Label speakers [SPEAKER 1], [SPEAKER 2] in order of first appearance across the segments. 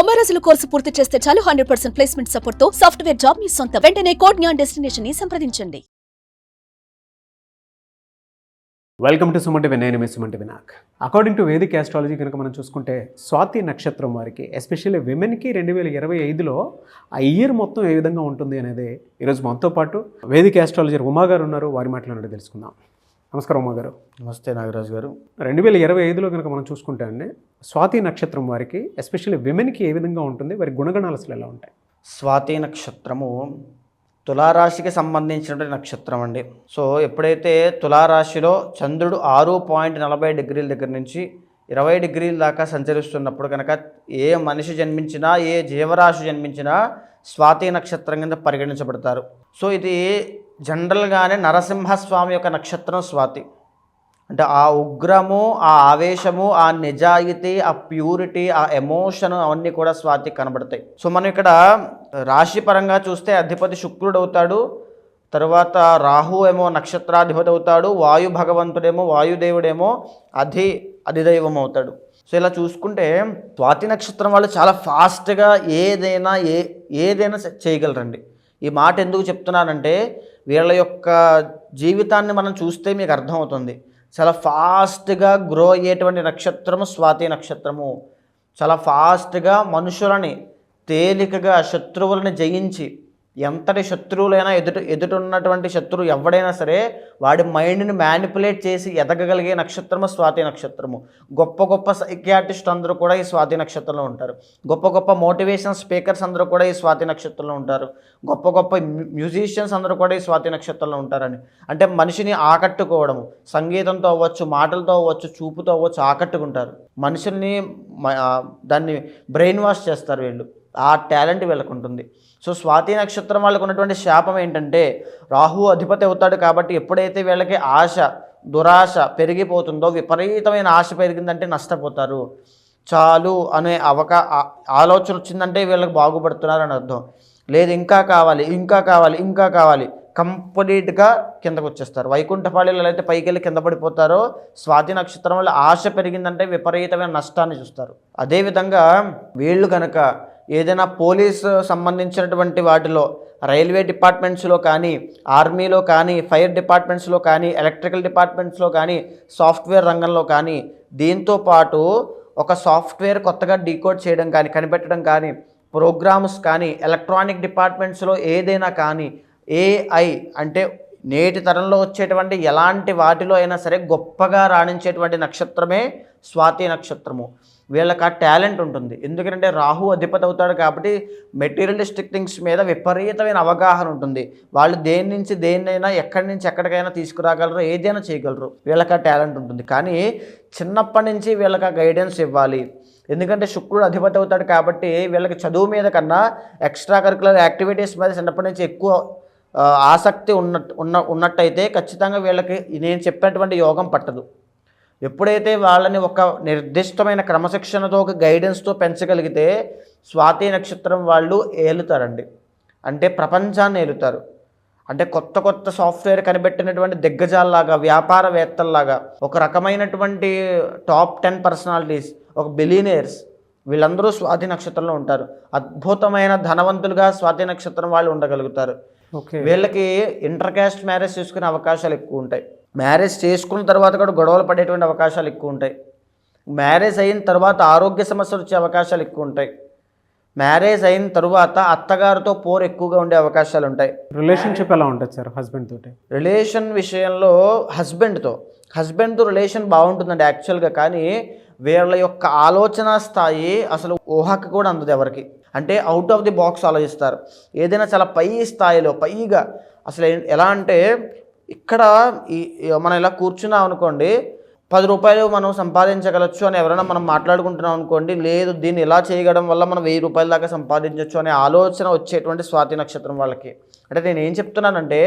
[SPEAKER 1] 90 రోజుల కోర్సు పూర్తి చేస్తే చాలు 100% ప్లేస్మెంట్ సపోర్ట్ తో సాఫ్ట్వేర్ జాబ్ మీ సొంతం. వెంటనే కోడ్ జ్ఞాన్ డెస్టినేషన్ ని సంప్రదించండి.
[SPEAKER 2] Welcome to Suman TV. నేను మీ Suman TV. According to vedic astrology కనుక మనం చూసుకుంటే స్వాతి నక్షత్రం వారికి ఎస్పెషల్లీ విమెన్కి 2025లో ఆ ఇయర్ మొత్తం ఏ విధంగా ఉంటుంది అనేది ఈరోజు మనతో పాటు వేదిక్ ఆస్ట్రాలజర్ ఉమా గారు ఉన్నారు. వారి మాటలు తెలుసుకుందాం. నమస్కారం ఉమా గారు.
[SPEAKER 3] నమస్తే నాగరాజు గారు.
[SPEAKER 2] 2025లో కనుక మనం చూసుకుంటే అండి స్వాతి నక్షత్రం వారికి ఎస్పెషల్లీ విమెన్కి ఏ విధంగా ఉంటుంది, వారి గుణగణాలు అసలు ఎలా ఉంటాయి?
[SPEAKER 3] స్వాతి నక్షత్రము తులారాశికి సంబంధించినటువంటి నక్షత్రం అండి. సో ఎప్పుడైతే తులారాశిలో చంద్రుడు 6.40 డిగ్రీల దగ్గర నుంచి 20 డిగ్రీల దాకా సంచరిస్తున్నప్పుడు కనుక ఏ మనిషి జన్మించినా ఏ జీవరాశి జన్మించినా స్వాతి నక్షత్రం కింద పరిగణించబడతారు. సో ఇది జనరల్గానే నరసింహస్వామి యొక్క నక్షత్రం స్వాతి. అంటే ఆ ఉగ్రము, ఆ ఆవేశము, ఆ నిజాయితీ, ఆ ప్యూరిటీ, ఆ ఎమోషన్ అవన్నీ కూడా స్వాతికి కనబడతాయి. సో మనం ఇక్కడ రాశి పరంగా చూస్తే అధిపతి శుక్రుడు అవుతాడు. తర్వాత రాహు ఏమో నక్షత్రాధిపతి అవుతాడు. వాయు భగవంతుడేమో వాయుదేవుడేమో అధిదైవం అవుతాడు. సో ఇలా చూసుకుంటే స్వాతి నక్షత్రం వాళ్ళు చాలా ఫాస్ట్గా ఏదైనా చేయగలరండి. ఈ మాట ఎందుకు చెప్తున్నానంటే వీళ్ళ యొక్క జీవితాన్ని మనం చూస్తే మీకు అర్థమవుతుంది. చాలా ఫాస్ట్గా గ్రో అయ్యేటువంటి నక్షత్రము స్వాతి నక్షత్రము. చాలా ఫాస్ట్గా మనుషులని తేలికగా శత్రువులను జయించి, ఎంతటి శత్రువులైనా ఎదుటున్నటువంటి శత్రువు ఎవడైనా సరే వాడి మైండ్ని మ్యానిపులేట్ చేసి ఎదగగలిగే నక్షత్రము స్వాతి నక్షత్రము. గొప్ప గొప్ప సైకియాట్రిస్ట్ అందరూ కూడా ఈ స్వాతి నక్షత్రంలో ఉంటారు. గొప్ప గొప్ప మోటివేషన్ స్పీకర్స్ అందరూ కూడా ఈ స్వాతి నక్షత్రంలో ఉంటారు. గొప్ప గొప్ప మ్యూజిషియన్స్ అందరూ కూడా ఈ స్వాతి నక్షత్రంలో ఉంటారని. అంటే మనిషిని ఆకట్టుకోవడము, సంగీతంతో అవ్వచ్చు, మాటలతో అవ్వచ్చు, చూపుతో అవ్వచ్చు, ఆకట్టుకుంటారు. మనుషుల్ని దాన్ని బ్రెయిన్ వాష్ చేస్తారు వీళ్ళు. ఆ టాలెంట్ వీళ్ళకు ఉంటుంది. సో స్వాతి నక్షత్రం వాళ్ళకు ఉన్నటువంటి శాపం ఏంటంటే రాహు అధిపతి అవుతాడు కాబట్టి ఎప్పుడైతే వీళ్ళకి ఆశ, దురాశ పెరిగిపోతుందో, విపరీతమైన ఆశ పెరిగిందంటే నష్టపోతారు. చాలు అనే ఆలోచన వచ్చిందంటే వీళ్ళకి బాగుపడుతున్నారు అని అర్థం. లేదు ఇంకా కావాలి, ఇంకా కావాలి, ఇంకా కావాలి, కంప్లీట్గా కిందకు వచ్చేస్తారు. వైకుంఠపాళీలో అయితే పైకి వెళ్ళి కింద పడిపోతారో, స్వాతి నక్షత్రం వల్ల ఆశ పెరిగిందంటే విపరీతమైన నష్టాన్ని చూస్తారు. అదేవిధంగా వీళ్ళు కనుక ఏదైనా పోలీసు సంబంధించినటువంటి వాటిలో, రైల్వే డిపార్ట్మెంట్స్లో కానీ, ఆర్మీలో కానీ, ఫైర్ డిపార్ట్మెంట్స్లో కానీ, ఎలక్ట్రికల్ డిపార్ట్మెంట్స్లో కానీ, సాఫ్ట్వేర్ రంగంలో కానీ, దీంతో పాటు ఒక సాఫ్ట్వేర్ కొత్తగా డీకోడ్ చేయడం కానీ, కనిపెట్టడం కానీ, ప్రోగ్రామ్స్ కానీ, ఎలక్ట్రానిక్ డిపార్ట్మెంట్స్లో ఏదైనా కానీ, ఏఐ అంటే నేటి తరంలో వచ్చేటువంటి ఎలాంటి వాటిలో అయినా సరే గొప్పగా రాణించేటువంటి నక్షత్రమే స్వాతి నక్షత్రము. వీళ్ళకి ఆ టాలెంట్ ఉంటుంది. ఎందుకంటే రాహు అధిపతి అవుతాడు కాబట్టి మెటీరియలిస్టిక్ థింగ్స్ మీద విపరీతమైన అవగాహన ఉంటుంది. వాళ్ళు దేని నుంచి దేన్నైనా, ఎక్కడి నుంచి ఎక్కడికైనా తీసుకురాగలరు, ఏదైనా చేయగలరు. వీళ్ళకి ఆ టాలెంట్ ఉంటుంది. కానీ చిన్నప్పటి నుంచి వీళ్ళకి ఆ గైడెన్స్ ఇవ్వాలి. ఎందుకంటే శుక్రుడు అధిపతి అవుతాడు కాబట్టి వీళ్ళకి చదువు మీద కన్నా ఎక్స్ట్రా కరికులర్ యాక్టివిటీస్ మీద చిన్నప్పటి నుంచి ఎక్కువ ఆసక్తి ఉన్నట్టయితే ఖచ్చితంగా వీళ్ళకి నేను చెప్పినటువంటి యోగం పట్టదు. ఎప్పుడైతే వాళ్ళని ఒక నిర్దిష్టమైన క్రమశిక్షణతో, ఒక గైడెన్స్తో పెంచగలిగితే స్వాతి నక్షత్రం వాళ్ళు ఏలుతారండి. అంటే ప్రపంచాన్ని ఏలుతారు. అంటే కొత్త కొత్త సాఫ్ట్వేర్ కనిపెట్టినటువంటి దిగ్గజాల్లాగా, వ్యాపారవేత్తల్లాగా, ఒక రకమైనటువంటి టాప్ 10 పర్సనాలిటీస్, ఒక బిలియనర్స్, వీళ్ళందరూ స్వాతి నక్షత్రంలో ఉంటారు. అద్భుతమైన ధనవంతులుగా స్వాతి నక్షత్రం వాళ్ళు ఉండగలుగుతారు. వీళ్ళకి ఇంటర్ క్యాస్ట్ మ్యారేజ్ చేసుకునే అవకాశాలు ఎక్కువ ఉంటాయి. మ్యారేజ్ చేసుకున్న తర్వాత కూడా గొడవలు పడేటువంటి అవకాశాలు ఎక్కువ ఉంటాయి. మ్యారేజ్ అయిన తర్వాత ఆరోగ్య సమస్యలు వచ్చే అవకాశాలు ఎక్కువ ఉంటాయి. మ్యారేజ్ అయిన తర్వాత అత్తగారితో పోరు ఎక్కువగా ఉండే అవకాశాలు ఉంటాయి.
[SPEAKER 2] రిలేషన్షిప్ ఎలా ఉంటుంది సార్ హస్బెండ్ తోటి?
[SPEAKER 3] రిలేషన్ విషయంలో హస్బెండ్తో రిలేషన్ బాగుంటుందండి యాక్చువల్గా. కానీ వీళ్ళ యొక్క ఆలోచన స్థాయి అసలు ఊహకి కూడా అందదు ఎవరికి. అంటే అవుట్ ఆఫ్ ది బాక్స్ ఆలోచిస్తారు. ఏదైనా చాలా పై స్థాయిలో, పైగా అసలు ఎలా అంటే ఇక్కడ మనం ఇలా కూర్చున్నాం అనుకోండి, 10 రూపాయలు మనం సంపాదించగలచ్చు అని ఎవరైనా మనం మాట్లాడుకుంటున్నాం అనుకోండి, లేదు దీన్ని ఇలా చేయడం వల్ల మనం 1000 రూపాయల దాకా సంపాదించవచ్చు అనే ఆలోచన వచ్చేటువంటి స్వాతి నక్షత్రం వాళ్ళకి. అంటే నేను ఏం చెప్తున్నానంటే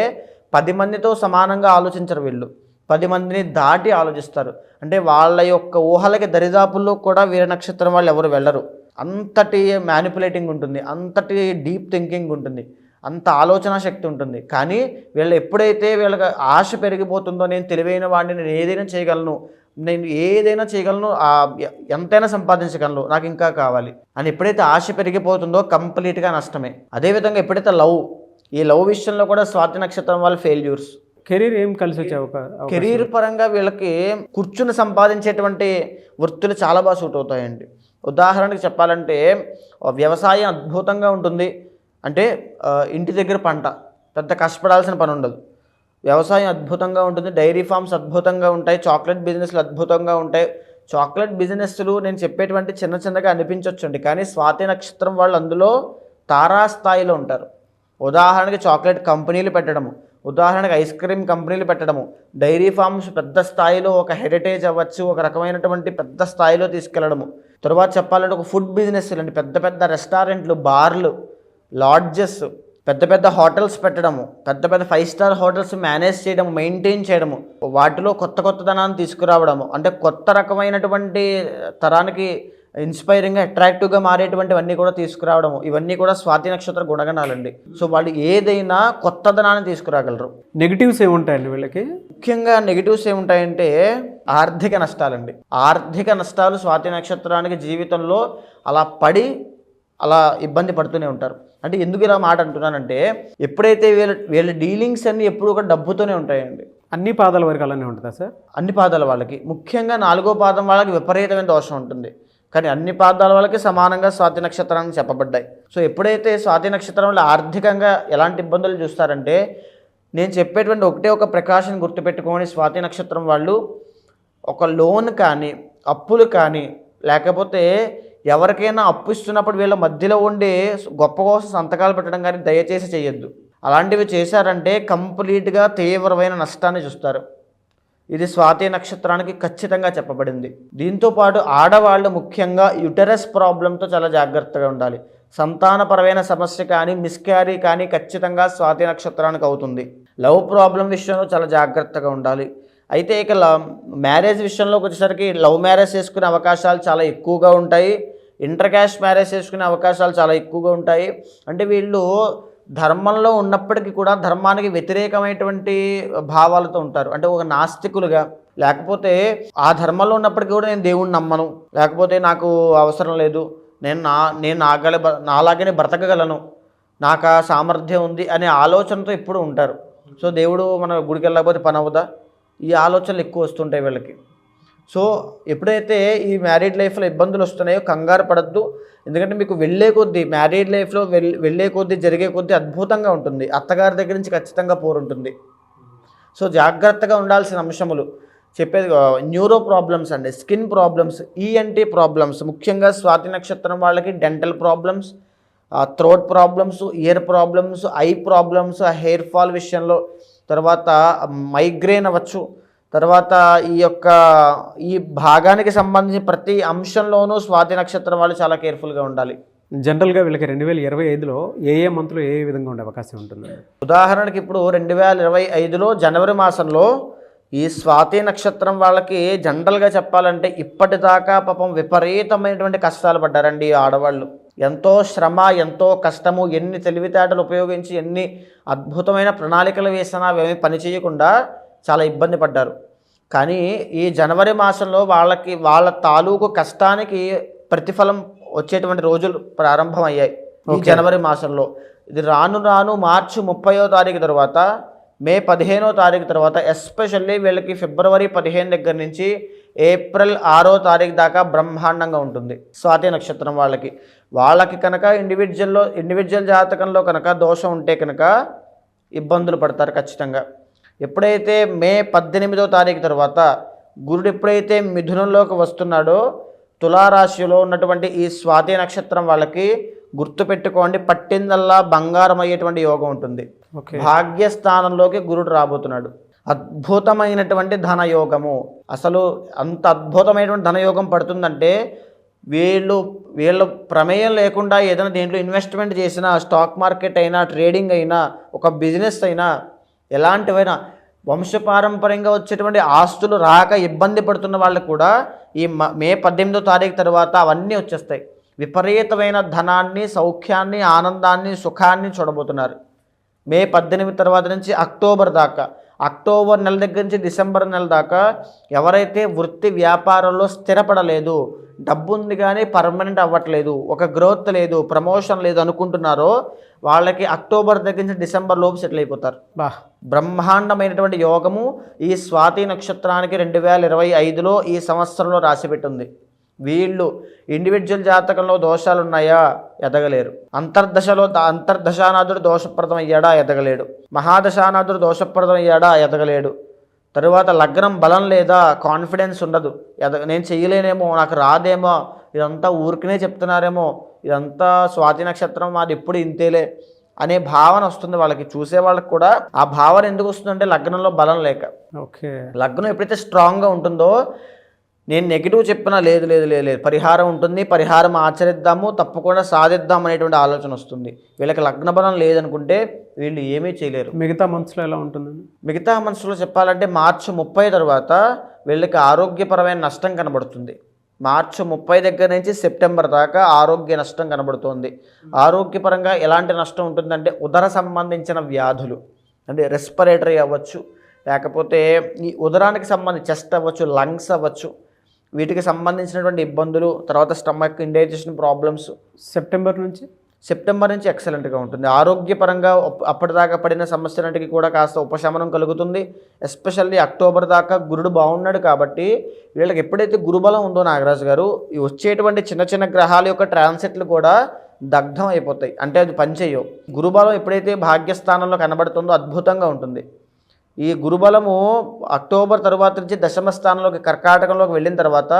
[SPEAKER 3] 10 మందితో సమానంగా ఆలోచించరు వీళ్ళు, 10 మందిని దాటి ఆలోచిస్తారు. అంటే వాళ్ళ యొక్క ఊహలకి దరిదాపుల్లో కూడా వీర నక్షత్రం వాళ్ళు ఎవరు వెళ్ళరు. అంతటి మ్యానిపులేటింగ్ ఉంటుంది, అంతటి డీప్ థింకింగ్ ఉంటుంది. అంత ఆలోచన శక్తి ఉంటుంది. కానీ వీళ్ళు ఎప్పుడైతే వీళ్ళకి ఆశ పెరిగిపోతుందో, నేను తెలివైన వాడిని, నేను ఏదైనా చేయగలను, నేను ఏదైనా చేయగలను, ఎంతైనా సంపాదించగలను, నాకు ఇంకా కావాలి అని ఎప్పుడైతే ఆశ పెరిగిపోతుందో కంప్లీట్గా నష్టమే. అదేవిధంగా ఎప్పుడైతే ఈ లవ్ విషయంలో కూడా స్వాతి నక్షత్రం వాళ్ళు ఫెయిల్యూర్స్.
[SPEAKER 2] కెరీర్ ఏం కలిసి వచ్చే
[SPEAKER 3] కెరీర్ పరంగా వీళ్ళకి కూర్చుని సంపాదించేటువంటి వృత్తులు చాలా బాగా సూట్ అవుతాయండి. ఉదాహరణకి చెప్పాలంటే వ్యవసాయం అద్భుతంగా ఉంటుంది. అంటే ఇంటి దగ్గర పంట, పెద్ద కష్టపడాల్సిన పని ఉండదు. వ్యవసాయం అద్భుతంగా ఉంటుంది, డైరీ ఫార్మ్స్ అద్భుతంగా ఉంటాయి, చాక్లెట్ బిజినెస్లు అద్భుతంగా ఉంటాయి. చాక్లెట్ బిజినెస్లు నేను చెప్పేటువంటి చిన్నగా అనిపించవచ్చండి, కానీ స్వాతి నక్షత్రం వాళ్ళు అందులో తారాస్థాయిలో ఉంటారు. ఉదాహరణకి చాక్లెట్ కంపెనీలు పెట్టడము, ఉదాహరణకి ఐస్ క్రీమ్ కంపెనీలు పెట్టడము, డైరీ ఫార్మ్స్ పెద్ద స్థాయిలో ఒక హెరిటేజ్ అవ్వచ్చు, ఒక రకమైనటువంటి పెద్ద స్థాయిలో తీసుకెళ్లడము. తర్వాత చెప్పాలంటే ఒక ఫుడ్ బిజినెస్లు అండి, పెద్ద పెద్ద రెస్టారెంట్లు, బార్లు, లాడ్జెస్, పెద్ద పెద్ద హోటల్స్ పెట్టడము, పెద్ద పెద్ద 5 స్టార్ హోటల్స్ మేనేజ్ చేయడము, మెయింటైన్ చేయడము, వాటిలో కొత్తదనాన్ని తీసుకురావడము, అంటే కొత్త రకమైనటువంటి తరానికి ఇన్స్పైరింగ్గా అట్రాక్టివ్గా మారేటువంటివన్నీ కూడా తీసుకురావడము, ఇవన్నీ కూడా స్వాతి నక్షత్ర గుణగణాలండి. సో వాళ్ళు ఏదైనా కొత్తదనాన్ని తీసుకురాగలరు.
[SPEAKER 2] నెగిటివ్స్ ఏముంటాయండి వీళ్ళకి?
[SPEAKER 3] ముఖ్యంగా నెగిటివ్స్ ఏముంటాయంటే ఆర్థిక నష్టాలండి. ఆర్థిక నష్టాలు స్వాతి నక్షత్రానికి జీవితంలో అలా ఇబ్బంది పడుతూనే ఉంటారు. అంటే ఎందుకు ఇలా మాట అంటున్నానంటే, ఎప్పుడైతే వీళ్ళ డీలింగ్స్ అన్నీ ఎప్పుడు కూడా డబ్బుతోనే ఉంటాయండి.
[SPEAKER 2] అన్ని పాదాల వరకు అలానే ఉంటుందా సార్?
[SPEAKER 3] అన్ని పాదాల వాళ్ళకి, ముఖ్యంగా 4వ పాదం వాళ్ళకి విపరీతమైన దోషం ఉంటుంది, కానీ అన్ని పాదాల వాళ్ళకి సమానంగా స్వాతి నక్షత్రానికి చెప్పబడ్డాయి. సో ఎప్పుడైతే స్వాతి నక్షత్రం వల్ల ఆర్థికంగా ఎలాంటి ఇబ్బందులు చూస్తారంటే, నేను చెప్పేటువంటి ఒక ప్రికాషన్ గుర్తుపెట్టుకొని, స్వాతి నక్షత్రం వాళ్ళు ఒక లోన్ కానీ, అప్పులు కానీ, లేకపోతే ఎవరికైనా అప్పు ఇస్తున్నప్పుడు వీళ్ళ మధ్యలో ఉండి గొప్ప కోసం సంతకాలు పెట్టడం కానీ దయచేసి చేయొద్దు. అలాంటివి చేశారంటే కంప్లీట్గా తీవ్రమైన నష్టాన్ని చూస్తారు. ఇది స్వాతి నక్షత్రానికి ఖచ్చితంగా చెప్పబడింది. దీంతోపాటు ఆడవాళ్ళు ముఖ్యంగా యుటరస్ ప్రాబ్లంతో చాలా జాగ్రత్తగా ఉండాలి. సంతానపరమైన సమస్య కానీ, మిస్క్యారీ కానీ ఖచ్చితంగా స్వాతి నక్షత్రానికి అవుతుంది. లవ్ ప్రాబ్లం విషయంలో చాలా జాగ్రత్తగా ఉండాలి. అయితే ఇక మ్యారేజ్ విషయంలోకి వచ్చేసరికి లవ్ మ్యారేజ్ చేసుకునే అవకాశాలు చాలా ఎక్కువగా ఉంటాయి, ఇంటర్ క్యాస్ట్ మ్యారేజ్ చేసుకునే అవకాశాలు చాలా ఎక్కువగా ఉంటాయి. అంటే వీళ్ళు ధర్మంలో ఉన్నప్పటికీ కూడా ధర్మానికి వ్యతిరేకమైనటువంటి భావాలతో ఉంటారు. అంటే ఒక నాస్తికులుగా, లేకపోతే ఆ ధర్మంలో ఉన్నప్పటికీ కూడా నేను దేవుణ్ణి నమ్మను, లేకపోతే నాకు అవసరం లేదు, నేను నాలాగనే బ్రతకగలను, నాకు ఆ సామర్థ్యం ఉంది అనే ఆలోచనతో ఎప్పుడు ఉంటారు. సో దేవుడు మన గుడికి వెళ్ళకపోతే పని అవ్వదా, ఈ ఆలోచనలు ఎక్కువ వస్తుంటాయి వీళ్ళకి. సో ఎప్పుడైతే ఈ మ్యారీడ్ లైఫ్లో ఇబ్బందులు వస్తున్నాయో కంగారు పడద్దు. ఎందుకంటే మీకు వెళ్ళే కొద్దీ మ్యారీడ్ లైఫ్లో వెళ్ళే కొద్దీ జరిగే కొద్దీ అద్భుతంగా ఉంటుంది. అత్తగారి దగ్గర నుంచి ఖచ్చితంగా పోరుంటుంది. సో జాగ్రత్తగా ఉండాల్సిన అంశములు చెప్పేది న్యూరో ప్రాబ్లమ్స్ అండి, స్కిన్ ప్రాబ్లమ్స్, ఈఎన్టీ ప్రాబ్లమ్స్, ముఖ్యంగా స్వాతి నక్షత్రం వాళ్ళకి dental problems, throat problems, year problems, eye problems, hair fall విషయంలో, తర్వాత మైగ్రేన్ అవ్వచ్చు, తర్వాత ఈ భాగానికి సంబంధించి ప్రతి అంశంలోనూ స్వాతి నక్షత్రం వాళ్ళు చాలా కేర్ఫుల్గా ఉండాలి.
[SPEAKER 2] జనరల్గా వీళ్ళకి 2025లో ఏ మంత్లో ఏ విధంగా ఉండే అవకాశం ఉంటుంది?
[SPEAKER 3] ఉదాహరణకి ఇప్పుడు 2025లో జనవరి మాసంలో ఈ స్వాతి నక్షత్రం వాళ్ళకి జనరల్గా చెప్పాలంటే ఇప్పటిదాకా పాపం విపరీతమైనటువంటి కష్టాలు పడ్డారండి ఆడవాళ్ళు. ఎంతో శ్రమ, ఎంతో కష్టము, ఎన్ని తెలివితేటలు ఉపయోగించి ఎన్ని అద్భుతమైన ప్రణాళికలు వేసినా అవేమీ పని చేయకుండా చాలా ఇబ్బంది పడ్డారు. కానీ ఈ జనవరి మాసంలో వాళ్ళ తాలూకు కష్టానికి ప్రతిఫలం వచ్చేటువంటి రోజులు ప్రారంభమయ్యాయి ఈ జనవరి మాసంలో. ఇది రాను మార్చి 30వ తారీఖు తర్వాత, మే 15వ తారీఖు తర్వాత, ఎస్పెషల్లీ వీళ్ళకి ఫిబ్రవరి 15 దగ్గర నుంచి ఏప్రిల్ 6వ తారీఖు దాకా బ్రహ్మాండంగా ఉంటుంది స్వాతి నక్షత్రం వాళ్ళకి కనుక ఇండివిజువల్ జాతకంలో కనుక దోషం ఉంటే కనుక ఇబ్బందులు పడతారు ఖచ్చితంగా. ఎప్పుడైతే మే 18వ తారీఖు తర్వాత గురుడు ఎప్పుడైతే మిథునంలోకి వస్తున్నాడో, తులారాశిలో ఉన్నటువంటి ఈ స్వాతి నక్షత్రం వాళ్ళకి గుర్తుపెట్టుకోండి, పట్టిందల్లా బంగారం అయ్యేటువంటి యోగం ఉంటుంది. భాగ్యస్థానంలోకి గురుడు రాబోతున్నాడు. అద్భుతమైనటువంటి ధనయోగము, అసలు అంత అద్భుతమైనటువంటి ధనయోగం పడుతుందంటే వీళ్ళ ప్రమేయం లేకుండా ఏదైనా దీంట్లో ఇన్వెస్ట్మెంట్ చేసినా, స్టాక్ మార్కెట్ అయినా, ట్రేడింగ్ అయినా, ఒక బిజినెస్ అయినా, ఎలాంటివైనా వంశపారంపర్యంగా వచ్చేటువంటి ఆస్తులు రాక ఇబ్బంది పడుతున్న వాళ్ళు కూడా ఈ మే 18వ తారీఖు తర్వాత అవన్నీ వచ్చేస్తాయి. విపరీతమైన ధనాన్ని, సౌఖ్యాన్ని, ఆనందాన్ని, సుఖాన్ని చూడబోతున్నారు. మే 18 తర్వాత నుంచి అక్టోబర్ దాకా, అక్టోబర్ నెల దగ్గర నుంచి డిసెంబర్ నెల దాకా ఎవరైతే వృత్తి వ్యాపారంలో స్థిరపడలేదు, డబ్బు ఉంది కానీ పర్మనెంట్ అవ్వట్లేదు, ఒక గ్రోత్ లేదు, ప్రమోషన్ లేదు అనుకుంటున్నారో వాళ్ళకి అక్టోబర్ దగ్గర నుంచి డిసెంబర్ లోపు సెటిల్ అయిపోతారు. బ్రహ్మాండమైనటువంటి యోగము ఈ స్వాతి నక్షత్రానికి 2025లో ఈ సంవత్సరంలో రాసిపెట్టింది. వీళ్ళు ఇండివిజువల్ జాతకంలో దోషాలు ఉన్నాయా, ఎదగలేరు. అంతర్దశానాథుడు దోషప్రదం అయ్యాడా, ఎదగలేడు. మహాదశానాథుడు దోషప్రదం అయ్యాడా, ఎదగలేడు. తరువాత లగ్నం బలం లేదా, కాన్ఫిడెన్స్ ఉండదు, నేను చేయలేనేమో, నాకు రాదేమో, ఇదంతా ఊరికనే చెప్తున్నారేమో, ఇదంతా స్వాతి నక్షత్రం మాది ఎప్పుడు ఇంతేలే అనే భావన వస్తుంది వాళ్ళకి. చూసే వాళ్ళకి కూడా ఆ భావన ఎందుకు వస్తుందంటే లగ్నంలో బలం లేక.
[SPEAKER 2] ఓకే,
[SPEAKER 3] లగ్నం ఎప్పుడైతే స్ట్రాంగ్గా ఉంటుందో, నేను నెగిటివ్ చెప్పినా లేదు లేదు లేదు లేదు పరిహారం ఉంటుంది, పరిహారం ఆచరిద్దాము, తప్పకుండా సాధిద్దాం అనేటువంటి ఆలోచన వస్తుంది. వీళ్ళకి లగ్న బలం లేదనుకుంటే వీళ్ళు ఏమీ చేయలేరు.
[SPEAKER 2] మిగతా మంత్స్లో ఎలా ఉంటుందండి?
[SPEAKER 3] మిగతా మంత్స్లో చెప్పాలంటే మార్చి 30 తర్వాత వీళ్ళకి ఆరోగ్యపరమైన నష్టం కనబడుతుంది. మార్చి 30 దగ్గర నుంచి సెప్టెంబర్ దాకా ఆరోగ్య నష్టం కనబడుతోంది. ఆరోగ్యపరంగా ఎలాంటి నష్టం ఉంటుందంటే ఉదర సంబంధించిన వ్యాధులు, అంటే రెస్పిరేటరీ అవ్వచ్చు, లేకపోతే ఈ ఉదరానికి సంబంధించి చెస్ట్ అవ్వచ్చు, లంగ్స్ అవ్వచ్చు, వీటికి సంబంధించినటువంటి ఇబ్బందులు, తర్వాత స్టమక్ ఇండైజెషన్ ప్రాబ్లమ్స్. సెప్టెంబర్ నుంచి ఎక్సలెంట్గా ఉంటుంది. ఆరోగ్యపరంగా అప్పటిదాకా పడిన సమస్యలన్నిటికీ కూడా కాస్త ఉపశమనం కలుగుతుంది. ఎస్పెషల్లీ అక్టోబర్ దాకా గురుడు బాగున్నాడు కాబట్టి వీళ్ళకి ఎప్పుడైతే గురుబలం ఉందో నాగరాజు గారు, ఈ వచ్చేటువంటి చిన్న చిన్న గ్రహాల యొక్క ట్రాన్సిట్లు కూడా దగ్ధం అయిపోతాయి, అంటే అది పనిచేయవు. గురుబలం ఎప్పుడైతే భాగ్యస్థానంలో కనబడుతుందో అద్భుతంగా ఉంటుంది. ఈ గురుబలము అక్టోబర్ తర్వాత నుంచి దశమ స్థానంలోకి కర్కాటకంలోకి వెళ్ళిన తర్వాత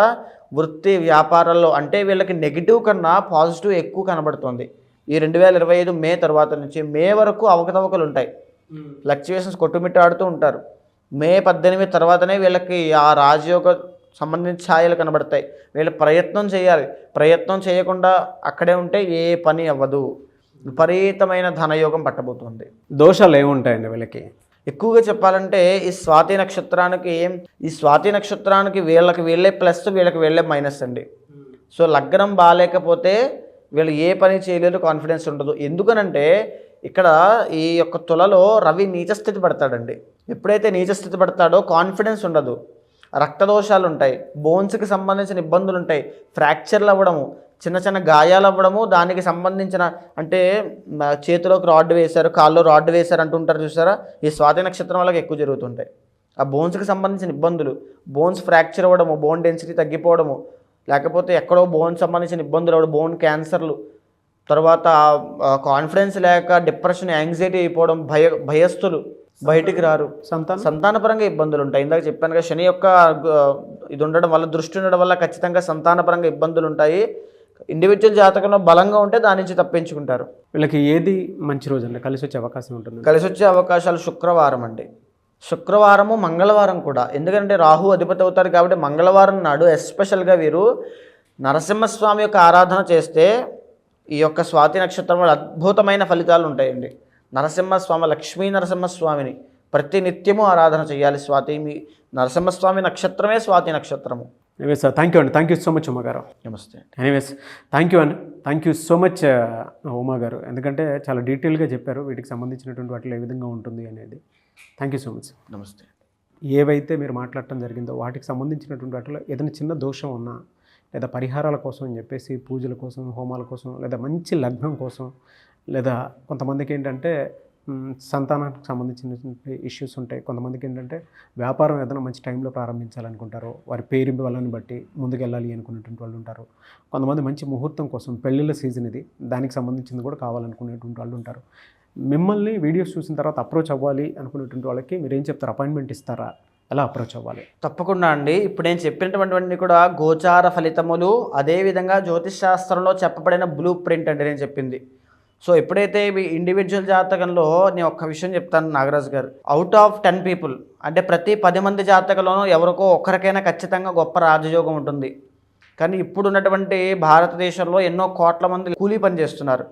[SPEAKER 3] వృత్తి వ్యాపారాల్లో అంటే వీళ్ళకి నెగిటివ్ కన్నా పాజిటివ్ ఎక్కువ కనబడుతుంది. ఈ 2025 మే తర్వాత నుంచి మే వరకు అవకతవకలు ఉంటాయి, ఫ్లక్చువేషన్స్ కొట్టుమిట్టాడుతూ ఉంటారు. మే 18 తర్వాతనే వీళ్ళకి ఆ రాజయోగ సంబంధించిన ఛాయలు కనబడతాయి. వీళ్ళు ప్రయత్నం చేయాలి, ప్రయత్నం చేయకుండా అక్కడే ఉంటే ఏ పని అవ్వదు. విపరీతమైన ధనయోగం పట్టబోతుంది.
[SPEAKER 2] దోషాలు ఏముంటాయండి వీళ్ళకి?
[SPEAKER 3] ఎక్కువగా చెప్పాలంటే ఈ స్వాతి నక్షత్రానికి వీళ్ళకి వీళ్ళే ప్లస్, వీళ్ళకి వీళ్ళే మైనస్ అండి. సో లగ్నం బాగాలేకపోతే వీళ్ళు ఏ పని చేయలేదు, కాన్ఫిడెన్స్ ఉండదు. ఎందుకనంటే ఇక్కడ ఈ యొక్క తులలో రవి నీచస్థితి పడతాడండి. ఎప్పుడైతే నీచస్థితి పడతాడో కాన్ఫిడెన్స్ ఉండదు, రక్తదోషాలు ఉంటాయి, బోన్స్కి సంబంధించిన ఇబ్బందులు ఉంటాయి, ఫ్రాక్చర్లు అవ్వడము, చిన్న చిన్న గాయాలు అవ్వడము, దానికి సంబంధించిన అంటే చేతిలోకి రాడ్ వేశారు, కాల్లో రాడ్ వేశారు అంటుంటారు చూసారా, ఈ స్వాతి నక్షత్రం వాళ్ళకి ఎక్కువ జరుగుతుంటాయి. ఆ బోన్స్కి సంబంధించిన ఇబ్బందులు, బోన్స్ ఫ్రాక్చర్ అవ్వడము, బోన్ డెన్సిటీ తగ్గిపోవడము, లేకపోతే ఎక్కడో బోన్ సంబంధించిన ఇబ్బందులు అవ్వడం, బోన్ క్యాన్సర్లు, తర్వాత కాన్ఫిడెన్స్ లేక డిప్రెషన్, యాంగ్జైటీ అయిపోవడం, భయస్థులు, బయటికి రారు, సంతానపరంగా ఇబ్బందులు ఉంటాయి. ఇందాక చెప్పాను కదా, శని యొక్క ఇది ఉండడం వల్ల, దృష్టి ఉండడం వల్ల ఖచ్చితంగా సంతానపరంగా ఇబ్బందులు ఉంటాయి. ఇండివిజువల్ జాతకంలో బలంగా ఉంటే దాని నుంచి తప్పించుకుంటారు.
[SPEAKER 2] వీళ్ళకి ఏది మంచి రోజు అండి కలిసి వచ్చే అవకాశం ఉంటుంది?
[SPEAKER 3] కలిసి వచ్చే అవకాశాలు శుక్రవారం అండి, శుక్రవారము, మంగళవారం కూడా. ఎందుకంటే రాహు అధిపతి అవుతారు కాబట్టి మంగళవారం నాడు ఎస్పెషల్గా వీరు నరసింహస్వామి యొక్క ఆరాధన చేస్తే ఈ యొక్క స్వాతి నక్షత్రం వల్ల అద్భుతమైన ఫలితాలు ఉంటాయండి. నరసింహస్వామి, లక్ష్మీ నరసింహస్వామిని ప్రతి నిత్యము ఆరాధన చేయాలి. నరసింహస్వామి నక్షత్రమే స్వాతి నక్షత్రము.
[SPEAKER 2] ఎనీవేస్ సార్, థ్యాంక్ యూ అండి, thank you so much Uma గారు.
[SPEAKER 3] నమస్తే.
[SPEAKER 2] ఎనీవేస్ థ్యాంక్ యూ అండి, thank you so much Uma గారు, ఎందుకంటే చాలా డీటెయిల్గా చెప్పారు వీటికి సంబంధించినటువంటి వాటిలో ఏ విధంగా ఉంటుంది అనేది. Thank you so much.
[SPEAKER 3] నమస్తే.
[SPEAKER 2] ఏవైతే మీరు మాట్లాడటం జరిగిందో వాటికి సంబంధించినటువంటి వాటిలో ఏదైనా చిన్న దోషం ఉన్నా, లేదా పరిహారాల కోసం అని చెప్పేసి పూజల కోసం, హోమాల కోసం, లేదా మంచి లగ్నం కోసం, లేదా కొంతమందికి ఏంటంటే సంతానానికి సంబంధించిన ఇష్యూస్ ఉంటాయి, కొంతమందికి ఏంటంటే వ్యాపారం ఏదైనా మంచి టైంలో ప్రారంభించాలనుకుంటారు, వారి పేరు వాళ్ళని బట్టి ముందుకెళ్ళాలి అనుకునేటువంటి వాళ్ళు ఉంటారు, కొంతమంది మంచి ముహూర్తం కోసం, పెళ్ళిళ్ళ సీజన్ ఇది, దానికి సంబంధించింది కూడా కావాలనుకునేటువంటి వాళ్ళు ఉంటారు. మిమ్మల్ని వీడియోస్ చూసిన తర్వాత అప్రోచ్ అవ్వాలి అనుకునేటువంటి వాళ్ళకి మీరు ఏం చెప్తారు? అపాయింట్మెంట్ ఇస్తారా? ఎలా అప్రోచ్ అవ్వాలి?
[SPEAKER 3] తప్పకుండా అండి. ఇప్పుడు నేను చెప్పినటువంటివన్నీ కూడా గోచార ఫలితములు, అదేవిధంగా జ్యోతిష్ శాస్త్రంలో చెప్పబడిన బ్లూ ప్రింట్ అంటే నేను చెప్పింది. సో ఎప్పుడైతే ఇండివిజువల్ జాతకంలో నేను ఒక్క విషయం చెప్తాను నాగరాజు గారు, అవుట్ ఆఫ్ 10 పీపుల్ అంటే ప్రతి 10 మంది జాతకంలోనూ ఎవరికో ఒక్కరికైనా ఖచ్చితంగా గొప్ప రాజయోగం ఉంటుంది. కానీ ఇప్పుడు ఉన్నటువంటి భారతదేశంలో ఎన్నో కోట్ల మంది కూలీ పని చేస్తున్నారు.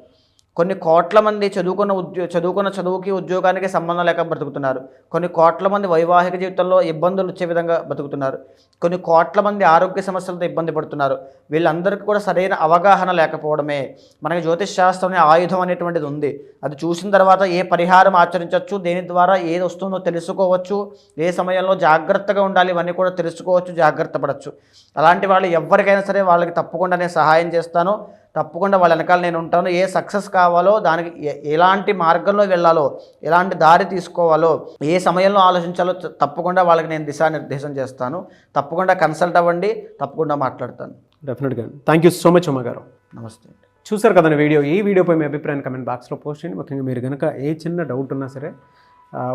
[SPEAKER 3] కొన్ని కోట్ల మంది చదువుకున్న చదువుకి, ఉద్యోగానికి సంబంధం లేక బ్రతుకుతున్నారు. కొన్ని కోట్ల మంది వైవాహిక జీవితంలో ఇబ్బందులు వచ్చే విధంగా బ్రతుకుతున్నారు. కొన్ని కోట్ల మంది ఆరోగ్య సమస్యలతో ఇబ్బంది పడుతున్నారు. వీళ్ళందరికీ కూడా సరైన అవగాహన లేకపోవడమే. మనకి జ్యోతిష్ శాస్త్రం అనే ఆయుధం అనేటువంటిది ఉంది. అది చూసిన తర్వాత ఏ పరిహారం ఆచరించవచ్చు, దేని ద్వారా ఏది వస్తుందో తెలుసుకోవచ్చు, ఏ సమయంలో జాగ్రత్తగా ఉండాలి, ఇవన్నీ కూడా తెలుసుకోవచ్చు, జాగ్రత్త పడవచ్చు. అలాంటి వాళ్ళు ఎవరికైనా సరే వాళ్ళకి తప్పకుండా నేను సహాయం చేస్తాను. తప్పకుండా వాళ్ళ వెనకాల నేను ఉంటాను. ఏ సక్సెస్ కావాలో, దానికి ఎలాంటి మార్గంలో వెళ్ళాలో, ఎలాంటి దారి తీసుకోవాలో, ఏ సమయంలో ఆలోచించాలో తప్పకుండా వాళ్ళకి నేను దిశానిర్దేశం చేస్తాను. తప్పకుండా కన్సల్ట్ అవ్వండి, తప్పకుండా మాట్లాడతాను.
[SPEAKER 2] డెఫినెట్గా. Thank you so much Uma గారు.
[SPEAKER 3] నమస్తే.
[SPEAKER 2] చూసారు కదండి వీడియో. ఈ వీడియోపై మీ అభిప్రాయాన్ని కమెంట్ బాక్స్లో పోస్ట్ చేయండి. ముఖ్యంగా మీరు కనుక ఏ చిన్న డౌట్ ఉన్నా సరే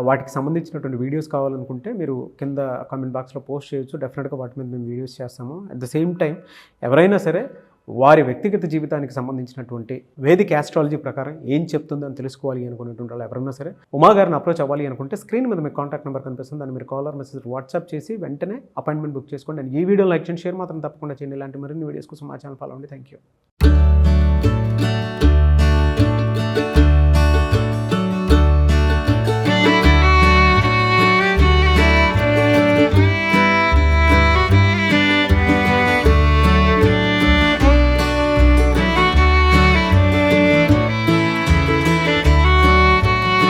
[SPEAKER 2] వాటికి సంబంధించినటువంటి వీడియోస్ కావాలనుకుంటే మీరు కింద కామెంట్ బాక్స్లో పోస్ట్ చేయొచ్చు. డెఫినెట్గా వాటి మీద మేము వీడియోస్ చేస్తాము. అట్ ద సేమ్ టైం ఎవరైనా సరే వారి వ్యక్తిగత జీవితానికి సంబంధించినటువంటి వేదిక ఆస్ట్రాలజీ ప్రకారం ఏం చెప్తుందని తెలుసుకోవాలి అనుకునేటువంటి వాళ్ళు ఎవరైనా సరే ఉమా గారిని అప్రోచ్ అవ్వాలి అనుకుంటే స్క్రీన్ మీద మీకు కాంటాక్ట్ నెంబర్ కనిపిస్తుంది. దాన్ని మీరు కాలర్ మెసేజ్ వాట్సాప్ చేసి వెంటనే అపాయింట్మెంట్ బుక్ చేసుకోండి. అండ్ ఈ వీడియో లైక్ చేయండి, షేర్ మాత్రం తప్పకుండా చేయండి. ఇలాంటి మరిన్ని వీడియోస్ కోసం మా ఛానల్ ఫాలో అవ్వండి. Thank you.